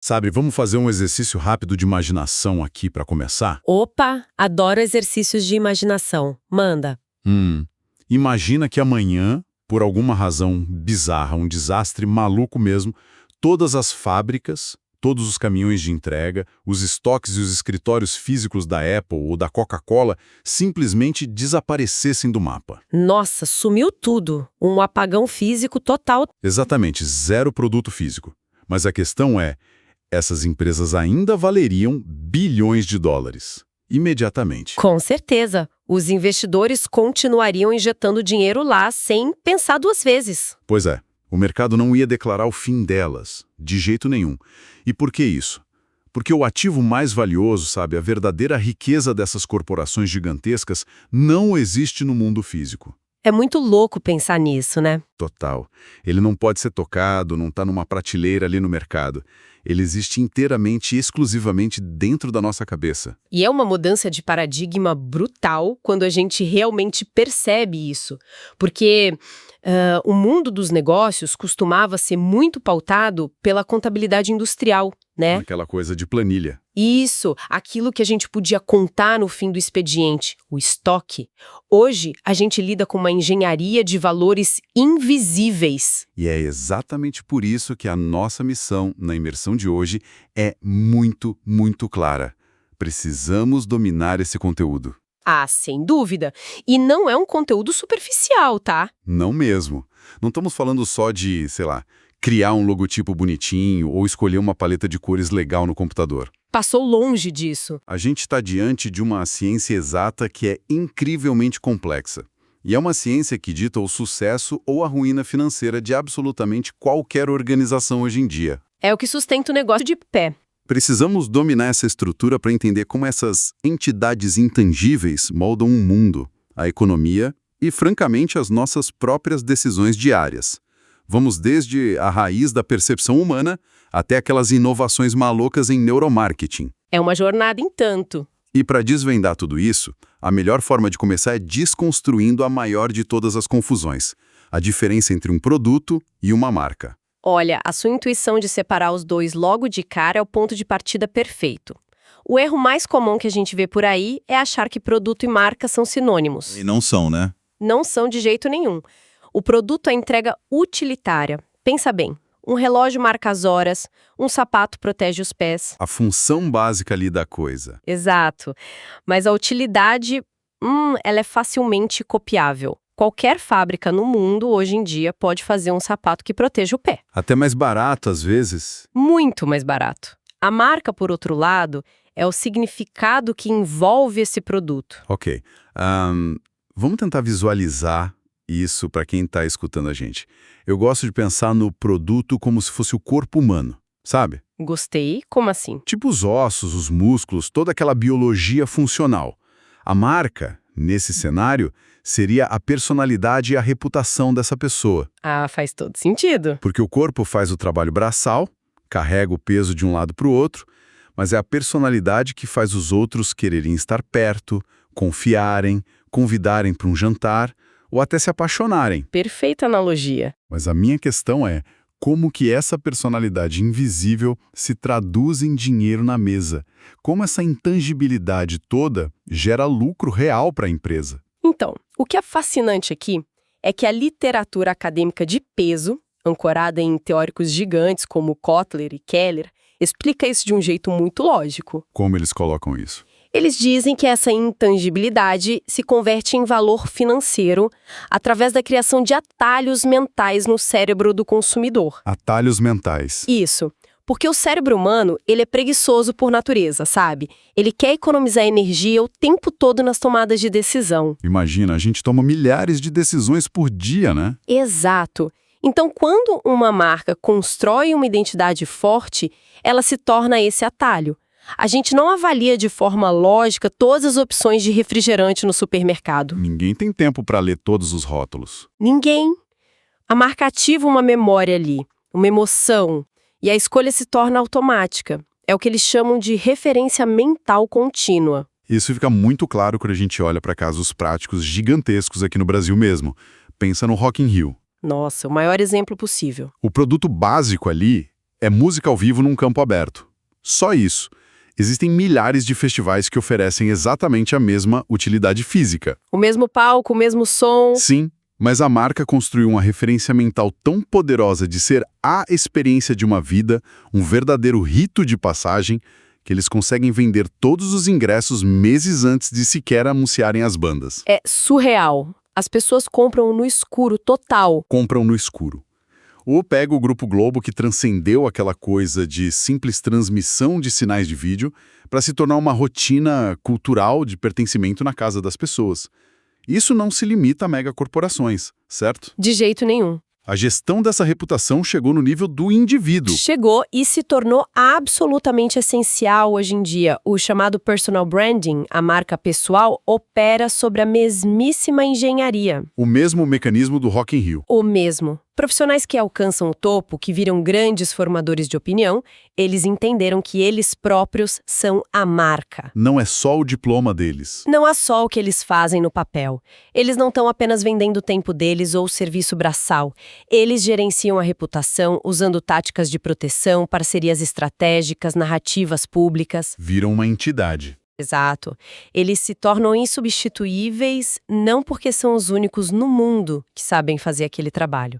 Sabe, vamos fazer um exercício rápido de imaginação aqui para começar? Opa, adoro exercícios de imaginação. Manda. Imagina que amanhã, por alguma razão bizarra, um desastre maluco mesmo, todas as fábricas, todos os caminhões de entrega, os estoques e os escritórios físicos da Apple ou da Coca-Cola simplesmente desaparecessem do mapa. Nossa, sumiu tudo. Um apagão físico total. Exatamente, zero produto físico. Mas a questão é, essas empresas ainda valeriam bilhões de dólares, imediatamente. Com certeza. Os investidores continuariam injetando dinheiro lá sem pensar duas vezes. Pois é, o mercado não ia declarar o fim delas, de jeito nenhum. E por que isso? Porque o ativo mais valioso, sabe, a verdadeira riqueza dessas corporações gigantescas, não existe no mundo físico. É muito louco pensar nisso, né? Total. Ele não pode ser tocado, não está numa prateleira ali no mercado. Ele existe inteiramente e exclusivamente dentro da nossa cabeça. E é uma mudança de paradigma brutal quando a gente realmente percebe isso. Porque o mundo dos negócios costumava ser muito pautado pela contabilidade industrial, né? Aquela coisa de planilha. Isso, aquilo que a gente podia contar no fim do expediente, o estoque. Hoje, a gente lida com uma engenharia de valores invisíveis. E é exatamente por isso que a nossa missão na imersão de hoje é muito, muito clara. Precisamos dominar esse conteúdo. Ah, sem dúvida. E não é um conteúdo superficial, tá? Não mesmo. Não estamos falando só de, sei lá, criar um logotipo bonitinho ou escolher uma paleta de cores legal no computador. Passou longe disso. A gente está diante de uma ciência exata que é incrivelmente complexa. E é uma ciência que dita o sucesso ou a ruína financeira de absolutamente qualquer organização hoje em dia. É o que sustenta o negócio de pé. Precisamos dominar essa estrutura para entender como essas entidades intangíveis moldam o mundo, a economia e, francamente, as nossas próprias decisões diárias. Vamos desde a raiz da percepção humana até aquelas inovações malucas em neuromarketing. É uma jornada em tanto. E para desvendar tudo isso, a melhor forma de começar é desconstruindo a maior de todas as confusões, a diferença entre um produto e uma marca. Olha, a sua intuição de separar os dois logo de cara é o ponto de partida perfeito. O erro mais comum que a gente vê por aí é achar que produto e marca são sinônimos. E não são, né? Não são de jeito nenhum. O produto é entrega utilitária. Pensa bem, um relógio marca as horas, um sapato protege os pés. A função básica ali da coisa. Exato. Mas a utilidade, ela é facilmente copiável. Qualquer fábrica no mundo, hoje em dia, pode fazer um sapato que proteja o pé. Até mais barato, às vezes. Muito mais barato. A marca, por outro lado, é o significado que envolve esse produto. Ok. Vamos tentar visualizar isso para quem está escutando a gente. Eu gosto de pensar no produto como se fosse o corpo humano, sabe? Gostei? Como assim? Tipo os ossos, os músculos, toda aquela biologia funcional. A marca, nesse cenário, seria a personalidade e a reputação dessa pessoa. Ah, faz todo sentido. Porque o corpo faz o trabalho braçal, carrega o peso de um lado para o outro, mas é a personalidade que faz os outros quererem estar perto, confiarem, convidarem para um jantar ou até se apaixonarem. Perfeita analogia. Mas a minha questão é como que essa personalidade invisível se traduz em dinheiro na mesa? Como essa intangibilidade toda gera lucro real para a empresa? Então, o que é fascinante aqui é que a literatura acadêmica de peso, ancorada em teóricos gigantes como Kotler e Keller, explica isso de um jeito muito lógico. Como eles colocam isso? Eles dizem que essa intangibilidade se converte em valor financeiro através da criação de atalhos mentais no cérebro do consumidor. Atalhos mentais. Isso. Porque o cérebro humano, ele é preguiçoso por natureza, sabe? Ele quer economizar energia o tempo todo nas tomadas de decisão. Imagina, a gente toma milhares de decisões por dia, né? Exato. Então, quando uma marca constrói uma identidade forte, ela se torna esse atalho. A gente não avalia de forma lógica todas as opções de refrigerante no supermercado. Ninguém tem tempo para ler todos os rótulos. Ninguém. A marca ativa uma memória ali, uma emoção, e a escolha se torna automática. É o que eles chamam de referência mental contínua. Isso fica muito claro quando a gente olha para casos práticos gigantescos aqui no Brasil mesmo. Pensa no Rock in Rio. Nossa, o maior exemplo possível. O produto básico ali É música ao vivo num campo aberto. Só isso. Existem milhares de festivais que oferecem exatamente a mesma utilidade física. O mesmo palco, o mesmo som. Sim, mas a marca construiu uma referência mental tão poderosa de ser a experiência de uma vida, um verdadeiro rito de passagem, que eles conseguem vender todos os ingressos meses antes de sequer anunciarem as bandas. É surreal. As pessoas compram no escuro total. Compram no escuro. Ou pega o Grupo Globo, que transcendeu aquela coisa de simples transmissão de sinais de vídeo para se tornar uma rotina cultural de pertencimento na casa das pessoas. Isso não se limita a megacorporações, certo? De jeito nenhum. A gestão dessa reputação chegou no nível do indivíduo. Chegou e se tornou absolutamente essencial hoje em dia. O chamado personal branding, a marca pessoal, opera sobre a mesmíssima engenharia. O mesmo mecanismo do Rock in Rio. O mesmo. Profissionais que alcançam o topo, que viram grandes formadores de opinião, eles entenderam que eles próprios são a marca. Não é só o diploma deles. Não há só o que eles fazem no papel. Eles não estão apenas vendendo o tempo deles ou o serviço braçal. Eles gerenciam a reputação usando táticas de proteção, parcerias estratégicas, narrativas públicas. Viram uma entidade. Exato. Eles se tornam insubstituíveis não porque são os únicos no mundo que sabem fazer aquele trabalho,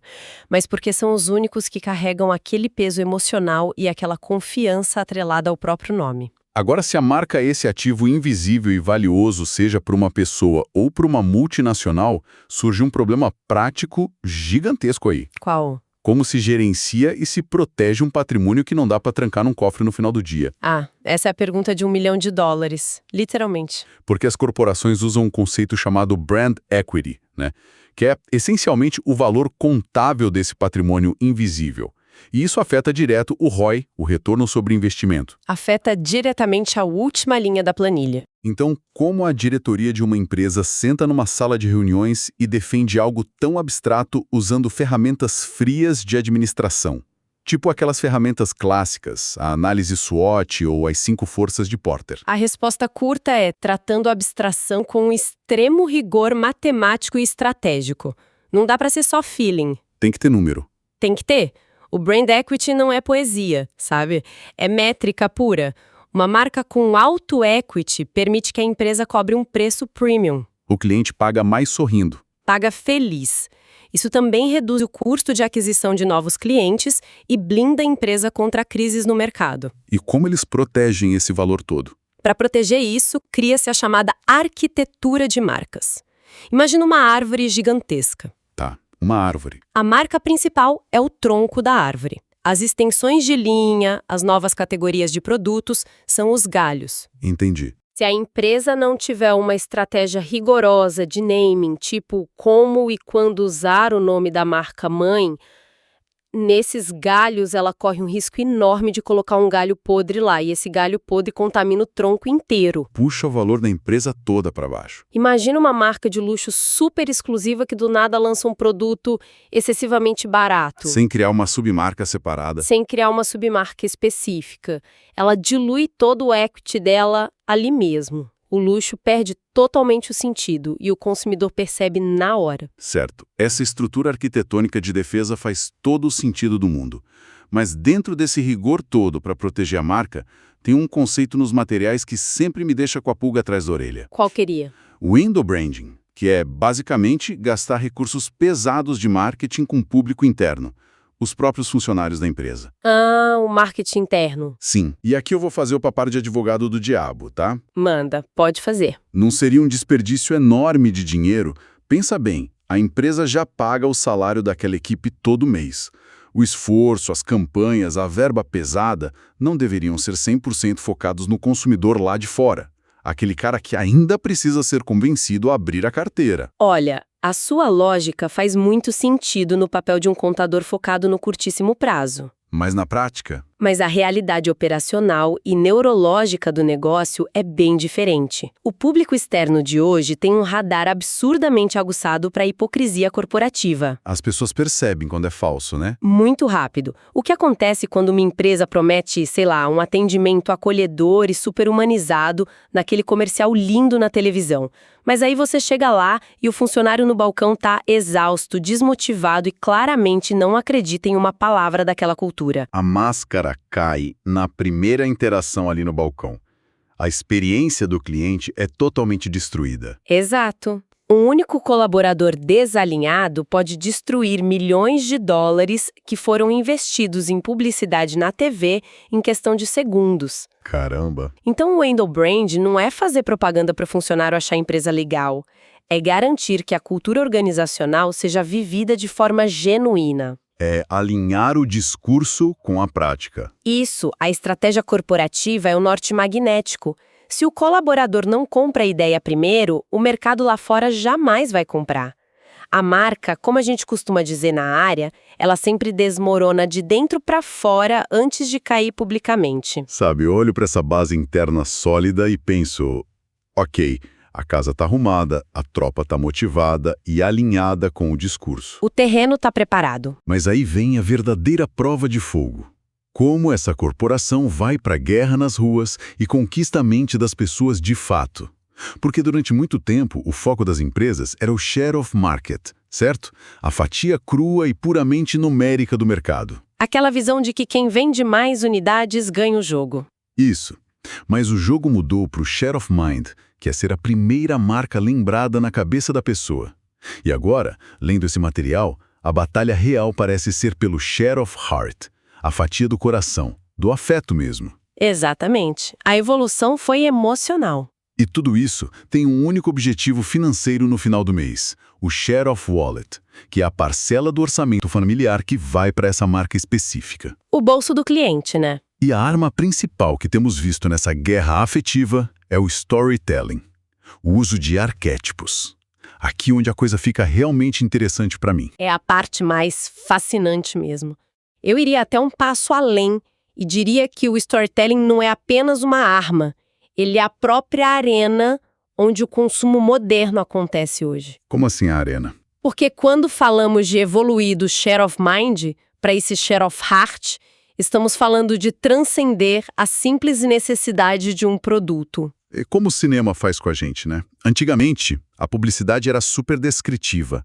mas porque são os únicos que carregam aquele peso emocional e aquela confiança atrelada ao próprio nome. Agora, se a marca é esse ativo invisível e valioso, seja para uma pessoa ou para uma multinacional, surge um problema prático gigantesco aí. Qual? Como se gerencia e se protege um patrimônio que não dá para trancar num cofre no final do dia? Ah, essa é a pergunta de $1 milhão, literalmente. Porque as corporações usam um conceito chamado brand equity, né? Que é essencialmente o valor contábil desse patrimônio invisível. E isso afeta direto o ROI, o retorno sobre investimento. Afeta diretamente a última linha da planilha. Então, como a diretoria de uma empresa senta numa sala de reuniões e defende algo tão abstrato usando ferramentas frias de administração? Tipo aquelas ferramentas clássicas, a análise SWOT ou as 5 forças de Porter. A resposta curta é tratando a abstração com um extremo rigor matemático e estratégico. Não dá para ser só feeling. Tem que ter número. Tem que ter. O brand equity não é poesia, sabe? É métrica pura. Uma marca com alto equity permite que a empresa cobre um preço premium. O cliente paga mais sorrindo. Paga feliz. Isso também reduz o custo de aquisição de novos clientes e blinda a empresa contra crises no mercado. E como eles protegem esse valor todo? Para proteger isso, cria-se a chamada arquitetura de marcas. Imagina uma árvore gigantesca. Tá, uma árvore. A marca principal é o tronco da árvore. As extensões de linha, as novas categorias de produtos, são os galhos. Entendi. Se a empresa não tiver uma estratégia rigorosa de naming, tipo como e quando usar o nome da marca mãe, nesses galhos ela corre um risco enorme de colocar um galho podre lá, e esse galho podre contamina o tronco inteiro. Puxa o valor da empresa toda para baixo. Imagina uma marca de luxo super exclusiva que do nada lança um produto excessivamente barato. Sem criar uma submarca separada. Sem criar uma submarca específica. Ela dilui todo o equity dela ali mesmo. O luxo perde totalmente o sentido e o consumidor percebe na hora. Certo. Essa estrutura arquitetônica de defesa faz todo o sentido do mundo. Mas dentro desse rigor todo para proteger a marca, tem um conceito nos materiais que sempre me deixa com a pulga atrás da orelha. Qual queria? Window branding, que é basicamente gastar recursos pesados de marketing com público interno. Os próprios funcionários da empresa. Ah, o marketing interno. Sim. E aqui eu vou fazer o papel de advogado do diabo, tá? Manda, pode fazer. Não seria um desperdício enorme de dinheiro? Pensa bem, a empresa já paga o salário daquela equipe todo mês. O esforço, as campanhas, a verba pesada não deveriam ser 100% focados no consumidor lá de fora. Aquele cara que ainda precisa ser convencido a abrir a carteira. Olha, a sua lógica faz muito sentido no papel de um contador focado no curtíssimo prazo. Mas na prática? Mas a realidade operacional e neurológica do negócio é bem diferente. O público externo de hoje tem um radar absurdamente aguçado para a hipocrisia corporativa. As pessoas percebem quando é falso, né? Muito rápido. O que acontece quando uma empresa promete, sei lá, um atendimento acolhedor e super-humanizado naquele comercial lindo na televisão? Mas aí você chega lá e o funcionário no balcão tá exausto, desmotivado e claramente não acredita em uma palavra daquela cultura. A máscara cai na primeira interação ali no balcão. A experiência do cliente é totalmente destruída. Exato. Um único colaborador desalinhado pode destruir milhões de dólares que foram investidos em publicidade na TV em questão de segundos. Caramba! Então o Wendell Brand não é fazer propaganda para o funcionário achar a empresa legal, é garantir que a cultura organizacional seja vivida de forma genuína. É alinhar o discurso com a prática. Isso, a estratégia corporativa é o norte magnético. Se o colaborador não compra a ideia primeiro, o mercado lá fora jamais vai comprar. A marca, como a gente costuma dizer na área, ela sempre desmorona de dentro para fora antes de cair publicamente. Sabe, eu olho para essa base interna sólida e penso, ok, a casa está arrumada, a tropa está motivada e alinhada com o discurso. O terreno está preparado. Mas aí vem a verdadeira prova de fogo. Como essa corporação vai para a guerra nas ruas e conquista a mente das pessoas de fato. Porque durante muito tempo o foco das empresas era o share of market, certo? A fatia crua e puramente numérica do mercado. Aquela visão de que quem vende mais unidades ganha o jogo. Isso. Mas o jogo mudou para o share of mind, que é ser a primeira marca lembrada na cabeça da pessoa. E agora, lendo esse material, a batalha real parece ser pelo share of heart, a fatia do coração, do afeto mesmo. Exatamente. A evolução foi emocional. E tudo isso tem um único objetivo financeiro no final do mês, o share of wallet, que é a parcela do orçamento familiar que vai para essa marca específica. O bolso do cliente, né? E a arma principal que temos visto nessa guerra afetiva é o storytelling, o uso de arquétipos. Aqui onde a coisa fica realmente interessante para mim. É a parte mais fascinante mesmo. Eu iria até um passo além e diria que o storytelling não é apenas uma arma, ele é a própria arena onde o consumo moderno acontece hoje. Como assim a arena? Porque quando falamos de evoluir do share of mind para esse share of heart, estamos falando de transcender a simples necessidade de um produto. É como o cinema faz com a gente, né? Antigamente, a publicidade era super descritiva.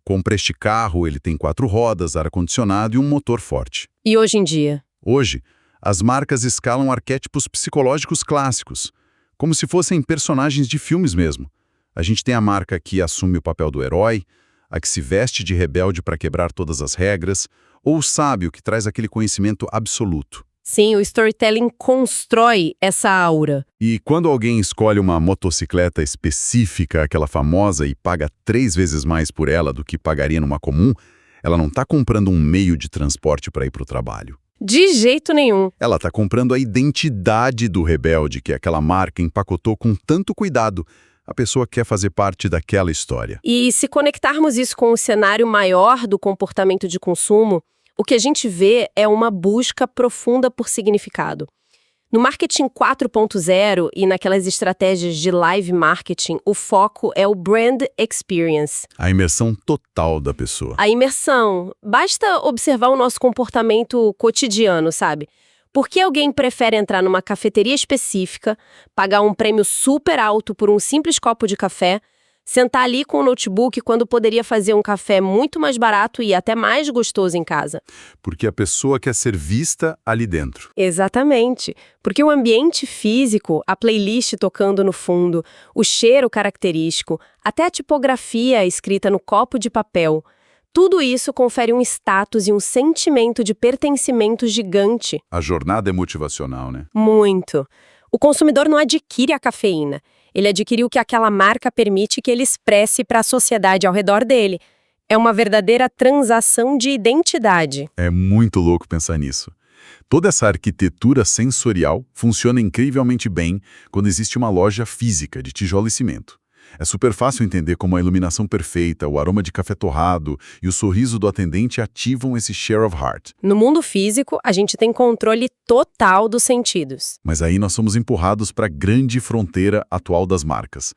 Compra este carro, ele tem 4 rodas, ar-condicionado e um motor forte. E hoje em dia? Hoje, as marcas escalam arquétipos psicológicos clássicos, como se fossem personagens de filmes mesmo. A gente tem a marca que assume o papel do herói, a que se veste de rebelde para quebrar todas as regras, ou o sábio que traz aquele conhecimento absoluto. Sim, o storytelling constrói essa aura. E quando alguém escolhe uma motocicleta específica, aquela famosa, e paga 3 vezes mais por ela do que pagaria numa comum, ela não está comprando um meio de transporte para ir para o trabalho. De jeito nenhum. Ela está comprando a identidade do rebelde que aquela marca empacotou com tanto cuidado. A pessoa quer fazer parte daquela história. E se conectarmos isso com o cenário maior do comportamento de consumo, o que a gente vê é uma busca profunda por significado. No marketing 4.0 e naquelas estratégias de live marketing, o foco é o brand experience. A imersão total da pessoa. A imersão. Basta observar o nosso comportamento cotidiano, sabe? Por que alguém prefere entrar numa cafeteria específica, pagar um prêmio super alto por um simples copo de café, sentar ali com o notebook quando poderia fazer um café muito mais barato e até mais gostoso em casa? Porque a pessoa quer ser vista ali dentro. Exatamente. Porque o ambiente físico, a playlist tocando no fundo, o cheiro característico, até a tipografia escrita no copo de papel, tudo isso confere um status e um sentimento de pertencimento gigante. A jornada é motivacional, né? Muito. O consumidor não adquire a cafeína. Ele adquire o que aquela marca permite que ele expresse para a sociedade ao redor dele. É uma verdadeira transação de identidade. É muito louco pensar nisso. Toda essa arquitetura sensorial funciona incrivelmente bem quando existe uma loja física de tijolo e cimento. É super fácil entender como a iluminação perfeita, o aroma de café torrado e o sorriso do atendente ativam esse share of heart. No mundo físico, a gente tem controle total dos sentidos. Mas aí nós somos empurrados para a grande fronteira atual das marcas.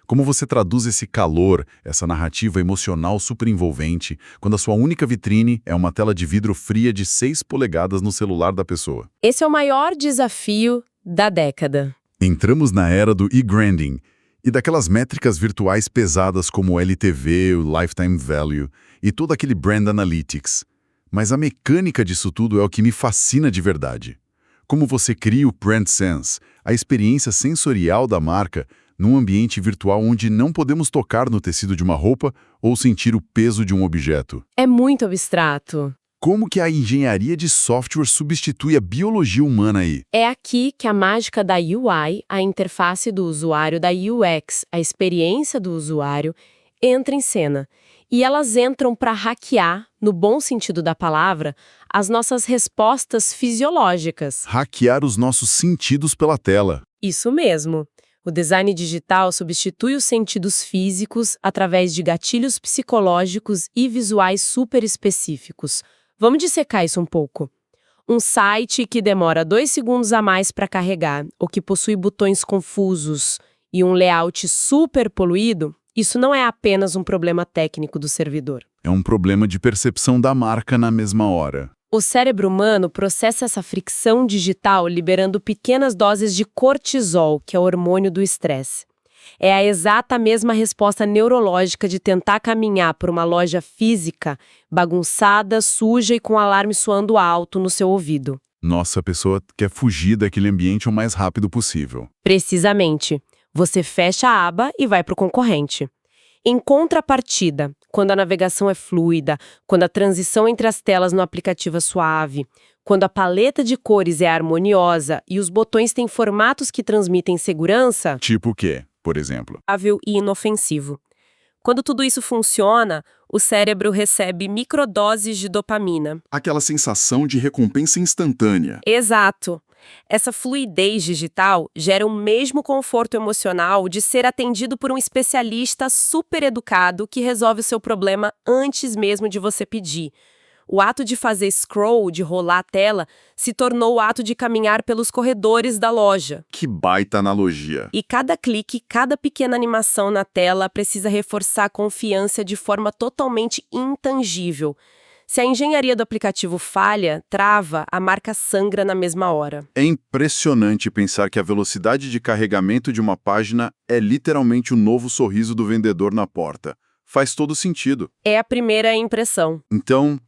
Como você traduz esse calor, essa narrativa emocional super envolvente, quando a sua única vitrine é uma tela de vidro fria de 6 polegadas no celular da pessoa? Esse é o maior desafio da década. Entramos na era do e-branding e daquelas métricas virtuais pesadas como o LTV, o Lifetime Value e todo aquele Brand Analytics. Mas a mecânica disso tudo é o que me fascina de verdade. Como você cria o Brand Sense, a experiência sensorial da marca, num ambiente virtual onde não podemos tocar no tecido de uma roupa ou sentir o peso de um objeto. É muito abstrato. Como que a engenharia de software substitui a biologia humana aí? É aqui que a mágica da UI, a interface do usuário, da UX, a experiência do usuário, entra em cena. E elas entram para hackear, no bom sentido da palavra, as nossas respostas fisiológicas. Hackear os nossos sentidos pela tela. Isso mesmo. O design digital substitui os sentidos físicos através de gatilhos psicológicos e visuais super específicos. Vamos dissecar isso um pouco. Um site que demora 2 segundos a mais para carregar, ou que possui botões confusos e um layout super poluído, isso não é apenas um problema técnico do servidor. É um problema de percepção da marca na mesma hora. O cérebro humano processa essa fricção digital liberando pequenas doses de cortisol, que é o hormônio do estresse. É a exata mesma resposta neurológica de tentar caminhar por uma loja física, bagunçada, suja e com alarme soando alto no seu ouvido. Nossa, a pessoa quer fugir daquele ambiente o mais rápido possível. Precisamente. Você fecha a aba e vai para o concorrente. Em contrapartida, quando a navegação é fluida, quando a transição entre as telas no aplicativo é suave, quando a paleta de cores é harmoniosa e os botões têm formatos que transmitem segurança, Tipo o quê, por exemplo? e inofensivo. Quando tudo isso funciona, o cérebro recebe microdoses de dopamina. Aquela sensação de recompensa instantânea. Exato. Essa fluidez digital gera o mesmo conforto emocional de ser atendido por um especialista super educado que resolve o seu problema antes mesmo de você pedir. O ato de fazer scroll, de rolar a tela, se tornou o ato de caminhar pelos corredores da loja. Que baita analogia. E cada clique, cada pequena animação na tela precisa reforçar a confiança de forma totalmente intangível. Se a engenharia do aplicativo falha, trava, a marca sangra na mesma hora. É impressionante pensar que a velocidade de carregamento de uma página é literalmente o novo sorriso do vendedor na porta. Faz todo sentido. É a primeira impressão. Então,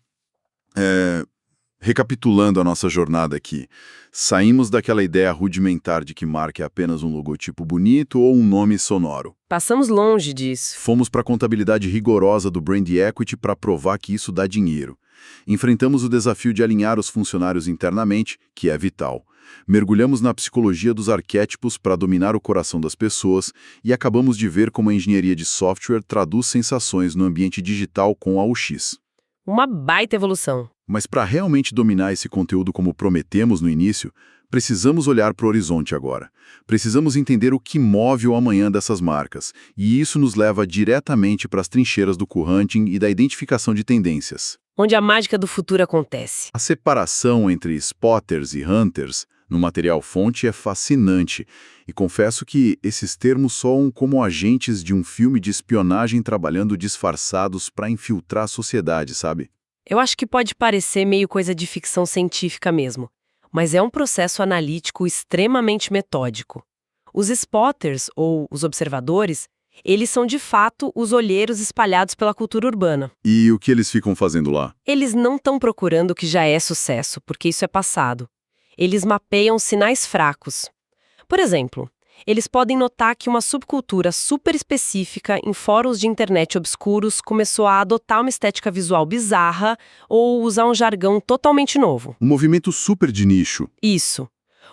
recapitulando a nossa jornada aqui, saímos daquela ideia rudimentar de que marca é apenas um logotipo bonito ou um nome sonoro. Passamos longe disso. Fomos para a contabilidade rigorosa do Brand Equity para provar que isso dá dinheiro. Enfrentamos o desafio de alinhar os funcionários internamente, que é vital. Mergulhamos na psicologia dos arquétipos para dominar o coração das pessoas e acabamos de ver como a engenharia de software traduz sensações no ambiente digital com a UX. Uma baita evolução. Mas para realmente dominar esse conteúdo como prometemos no início, precisamos olhar para o horizonte agora. Precisamos entender o que move o amanhã dessas marcas, e isso nos leva diretamente para as trincheiras do co-hunting e da identificação de tendências. Onde a mágica do futuro acontece. A separação entre spotters e hunters no material-fonte é fascinante, e confesso que esses termos soam como agentes de um filme de espionagem trabalhando disfarçados para infiltrar a sociedade, sabe? Eu acho que pode parecer meio coisa de ficção científica mesmo, mas é um processo analítico extremamente metódico. Os spotters, ou os observadores, eles são de fato os olheiros espalhados pela cultura urbana. E o que eles ficam fazendo lá? Eles não estão procurando o que já é sucesso, porque isso é passado. Eles mapeiam sinais fracos. Por exemplo, eles podem notar que uma subcultura super específica em fóruns de internet obscuros começou a adotar uma estética visual bizarra ou usar um jargão totalmente novo. Um movimento super de nicho. Isso.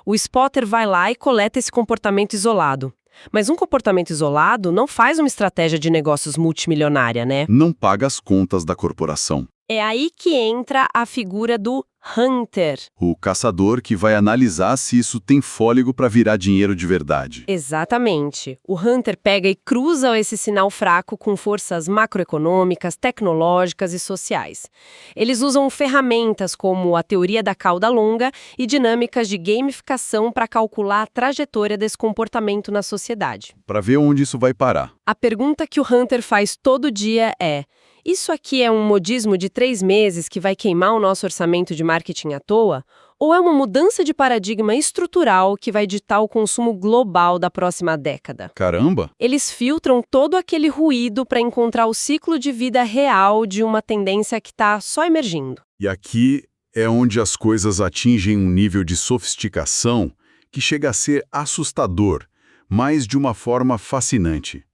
O spotter vai lá e coleta esse comportamento isolado. Mas um comportamento isolado não faz uma estratégia de negócios multimilionária, né? Não paga as contas da corporação. É aí que entra a figura do Hunter. O caçador que vai analisar se isso tem fôlego para virar dinheiro de verdade. Exatamente. O Hunter pega e cruza esse sinal fraco com forças macroeconômicas, tecnológicas e sociais. Eles usam ferramentas como a teoria da cauda longa e dinâmicas de gamificação para calcular a trajetória desse comportamento na sociedade. Para ver onde isso vai parar. A pergunta que o Hunter faz todo dia é: isso aqui é um modismo de 3 meses que vai queimar o nosso orçamento de marketing à toa? Ou é uma mudança de paradigma estrutural que vai ditar o consumo global da próxima década? Caramba! Eles filtram todo aquele ruído para encontrar o ciclo de vida real de uma tendência que está só emergindo. E aqui é onde as coisas atingem um nível de sofisticação que chega a ser assustador, mas de uma forma fascinante.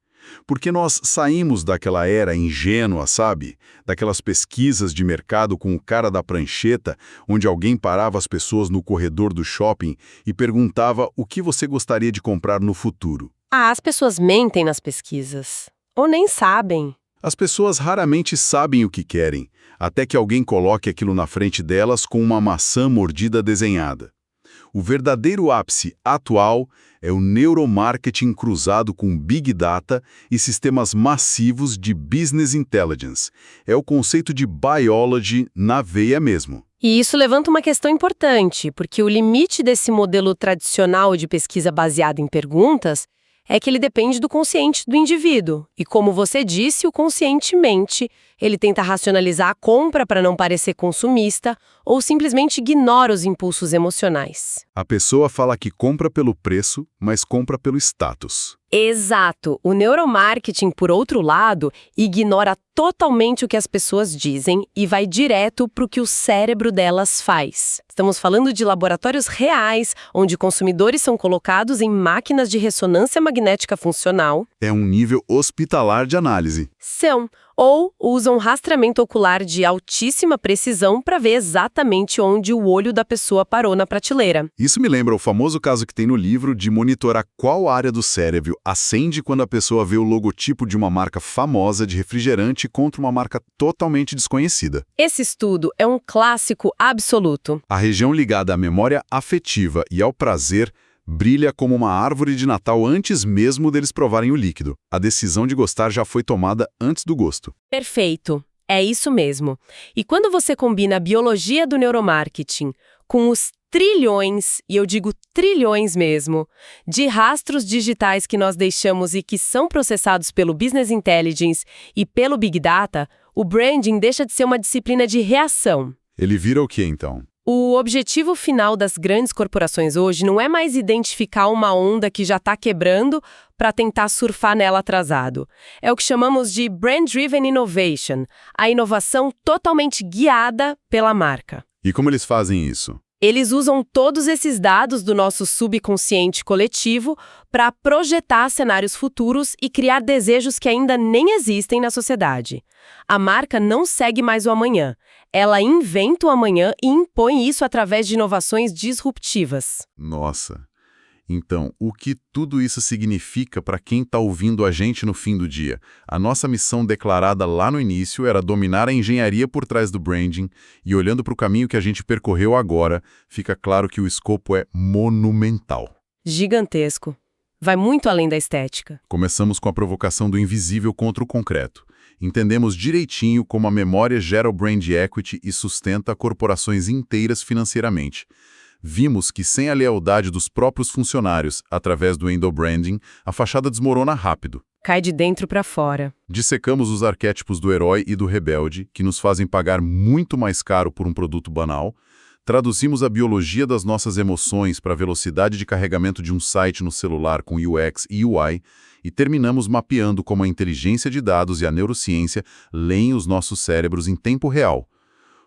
Porque nós saímos daquela era ingênua, sabe? Daquelas pesquisas de mercado com o cara da prancheta, onde alguém parava as pessoas no corredor do shopping e perguntava o que você gostaria de comprar no futuro. As pessoas mentem nas pesquisas. Ou nem sabem. As pessoas raramente sabem o que querem, até que alguém coloque aquilo na frente delas com uma maçã mordida desenhada. O verdadeiro ápice atual é o neuromarketing cruzado com Big Data e sistemas massivos de Business Intelligence. É o conceito de biology na veia mesmo. E isso levanta uma questão importante, porque o limite desse modelo tradicional de pesquisa baseada em perguntas é que ele depende do consciente do indivíduo. E como você disse, o consciente mente. Ele tenta racionalizar a compra para não parecer consumista ou simplesmente ignora os impulsos emocionais. A pessoa fala que compra pelo preço, mas compra pelo status. Exato. O neuromarketing, por outro lado, ignora totalmente o que as pessoas dizem e vai direto para o que o cérebro delas faz. Estamos falando de laboratórios reais, onde consumidores são colocados em máquinas de ressonância magnética funcional. É um nível hospitalar de análise. São. Ou usam rastreamento ocular de altíssima precisão para ver exatamente onde o olho da pessoa parou na prateleira. Isso me lembra o famoso caso que tem no livro de monitorar qual área do cérebro acende quando a pessoa vê o logotipo de uma marca famosa de refrigerante contra uma marca totalmente desconhecida. Esse estudo é um clássico absoluto. A região ligada à memória afetiva e ao prazer brilha como uma árvore de Natal antes mesmo deles provarem o líquido. A decisão de gostar já foi tomada antes do gosto. Perfeito. É isso mesmo. E quando você combina a biologia do neuromarketing com os trilhões, e eu digo trilhões mesmo, de rastros digitais que nós deixamos e que são processados pelo Business Intelligence e pelo Big Data, o branding deixa de ser uma disciplina de reação. Ele vira o quê, então? O objetivo final das grandes corporações hoje não é mais identificar uma onda que já está quebrando para tentar surfar nela atrasado. É o que chamamos de Brand-Driven Innovation, a inovação totalmente guiada pela marca. E como eles fazem isso? Eles usam todos esses dados do nosso subconsciente coletivo para projetar cenários futuros e criar desejos que ainda nem existem na sociedade. A marca não segue mais o amanhã. Ela inventa o amanhã e impõe isso através de inovações disruptivas. Nossa! Então, o que tudo isso significa para quem está ouvindo a gente no fim do dia? A nossa missão declarada lá no início era dominar a engenharia por trás do branding, e olhando para o caminho que a gente percorreu agora, fica claro que o escopo é monumental. Gigantesco. Vai muito além da estética. Começamos com a provocação do invisível contra o concreto. Entendemos direitinho como a memória gera o brand equity e sustenta corporações inteiras financeiramente. Vimos que sem a lealdade dos próprios funcionários, através do endobranding, a fachada desmorona rápido. Cai de dentro para fora. Dissecamos os arquétipos do herói e do rebelde, que nos fazem pagar muito mais caro por um produto banal. Traduzimos a biologia das nossas emoções para a velocidade de carregamento de um site no celular com UX e UI e terminamos mapeando como a inteligência de dados e a neurociência leem os nossos cérebros em tempo real.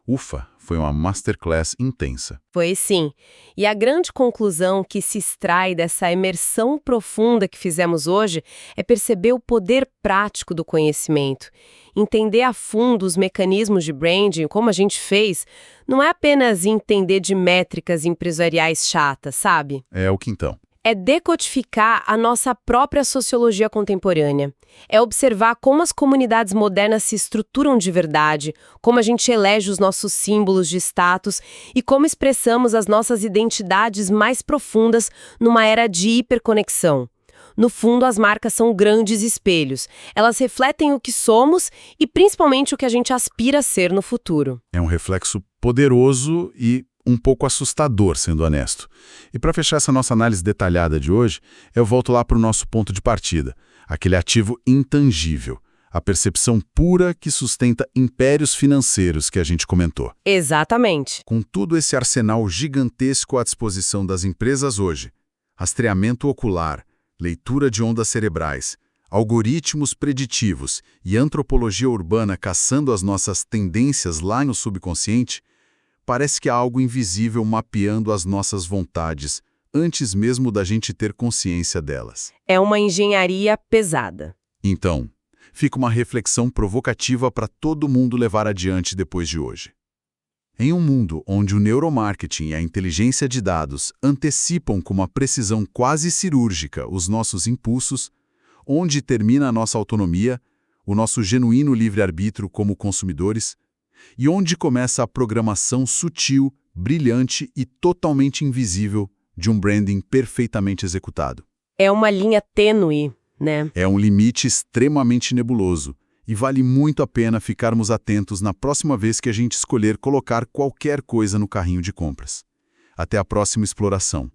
Ufa, foi uma masterclass intensa. Foi sim. E a grande conclusão que se extrai dessa imersão profunda que fizemos hoje é perceber o poder prático do conhecimento. Entender a fundo os mecanismos de branding, como a gente fez, não é apenas entender de métricas empresariais chatas, sabe? É o que então? É decodificar a nossa própria sociologia contemporânea. É observar como as comunidades modernas se estruturam de verdade, como a gente elege os nossos símbolos de status e como expressamos as nossas identidades mais profundas numa era de hiperconexão. No fundo, as marcas são grandes espelhos. Elas refletem o que somos e principalmente o que a gente aspira a ser no futuro. É um reflexo poderoso e um pouco assustador, sendo honesto. E para fechar essa nossa análise detalhada de hoje, eu volto lá para o nosso ponto de partida, aquele ativo intangível, a percepção pura que sustenta impérios financeiros que a gente comentou. Exatamente. Com todo esse arsenal gigantesco à disposição das empresas hoje, rastreamento ocular, leitura de ondas cerebrais, algoritmos preditivos e antropologia urbana caçando as nossas tendências lá no subconsciente, parece que há algo invisível mapeando as nossas vontades, antes mesmo da gente ter consciência delas. É uma engenharia pesada. Então, fica uma reflexão provocativa para todo mundo levar adiante depois de hoje. Em um mundo onde o neuromarketing e a inteligência de dados antecipam com uma precisão quase cirúrgica os nossos impulsos, onde termina a nossa autonomia, o nosso genuíno livre-arbítrio como consumidores, e onde começa a programação sutil, brilhante e totalmente invisível de um branding perfeitamente executado. É uma linha tênue, né? É um limite extremamente nebuloso e vale muito a pena ficarmos atentos na próxima vez que a gente escolher colocar qualquer coisa no carrinho de compras. Até a próxima exploração.